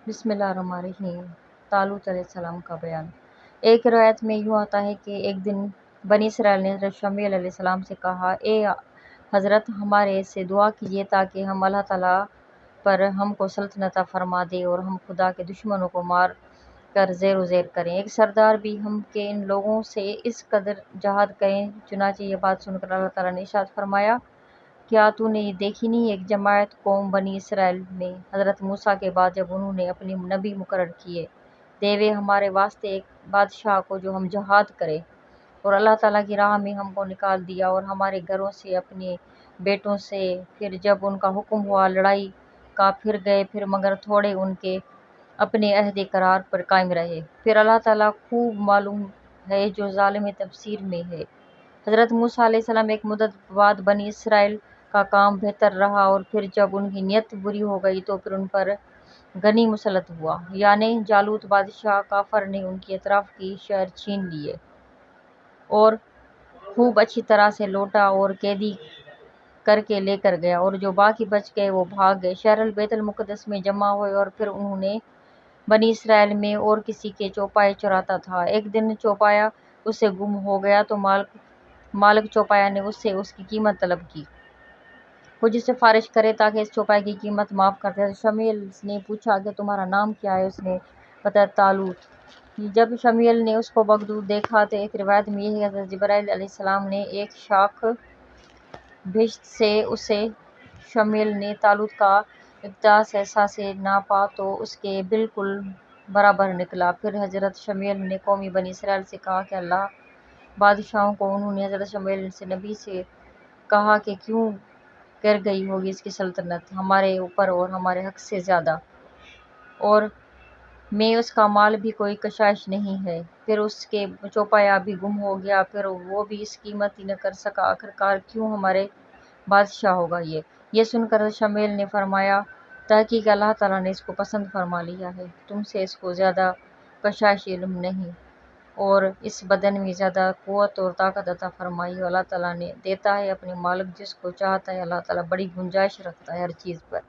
بسم اللہ الرحمن الرحیم۔ طالوت علیہ السلام کا بیان۔ ایک روایت میں یوں آتا ہے کہ ایک دن بنی اسرائیل نے حضرت شمویل علیہ السلام سے کہا، اے حضرت، ہمارے سے دعا کیجیے تاکہ اللہ تعالیٰ پر ہم کو سلطنت عطا فرما دے اور ہم خدا کے دشمنوں کو مار کر زیر و زیر کریں۔ ایک سردار بھی ہم کہ ان لوگوں سے اس قدر جہاد کریں۔ چنانچہ یہ بات سن کر اللہ تعالیٰ نے ارشاد فرمایا، کیا تو نے یہ دیکھی نہیں، ایک جماعت قوم بنی اسرائیل میں حضرت موسیٰ کے بعد جب انہوں نے اپنے نبی مقرر کیے، دیوے ہمارے واسطے ایک بادشاہ کو جو ہم جہاد کرے، اور اللہ تعالیٰ کی راہ میں ہم کو نکال دیا اور ہمارے گھروں سے اپنے بیٹوں سے، پھر جب ان کا حکم ہوا لڑائی کا پھر گئے، پھر مگر تھوڑے ان کے اپنے عہد قرار پر قائم رہے۔ پھر اللہ تعالیٰ خوب معلوم ہے جو ظالم تبصیر میں ہے۔ حضرت موسیٰ علیہ السلام ایک مدت بعد بنی اسرائیل کا کام بہتر رہا اور پھر جب ان کی نیت بری ہو گئی تو پھر ان پر غنی مسلط ہوا، یعنی جالوت بادشاہ کافر نے ان کی اطراف کی شہر چھین لیے اور خوب اچھی طرح سے لوٹا اور قیدی کر کے لے کر گیا، اور جو باقی بچ گئے وہ بھاگ گئے، شہر بیت المقدس میں جمع ہوئے، اور پھر انہوں نے بنی اسرائیل میں اور کسی کے چوپائے چراتا تھا۔ ایک دن چوپایا اس سے گم ہو گیا تو مالک چوپایا نے اس سے اس کی قیمت طلب کی، وہ جس سے فارش کرے تاکہ اس چوپائے کی قیمت معاف کر دے۔ شمویل نے پوچھا کہ تمہارا نام کیا ہے؟ اس نے بتایا، طالوت۔ جب شمویل نے اس کو مغلوب دیکھا تو ایک روایت میں یہ ہے کہ حضرت جبرائیل علیہ السلام نے ایک شاخ بہشت سے اسے شمویل نے طالوت کا اقداس ایسا سے ناپا تو اس کے بالکل برابر نکلا۔ پھر حضرت شمویل نے قوم بنی اسرائیل سے کہا کہ اللہ بادشاہوں کو انہوں نے حضرت شمویل سے نبی سے کہا کہ کیوں گر گئی ہوگی اس کی سلطنت ہمارے اوپر اور ہمارے حق سے زیادہ، اور میں اس کا مال بھی کوئی کشائش نہیں ہے۔ پھر اس کے چوپایا بھی گم ہو گیا، پھر وہ بھی اس قیمت ہی نہ کر سکا، آخرکار کیوں ہمارے بادشاہ ہوگا یہ سن کر شمویل نے فرمایا، تحقیق اللہ تعالیٰ نے اس کو پسند فرما لیا ہے، تم سے اس کو زیادہ کشائش علم نہیں، اور اس بدن میں زیادہ قوت اور طاقت عطا فرمائی ہے۔ اللہ تعالیٰ نے دیتا ہے اپنے مالک جس کو چاہتا ہے، اللہ تعالیٰ بڑی گنجائش رکھتا ہے ہر چیز پر۔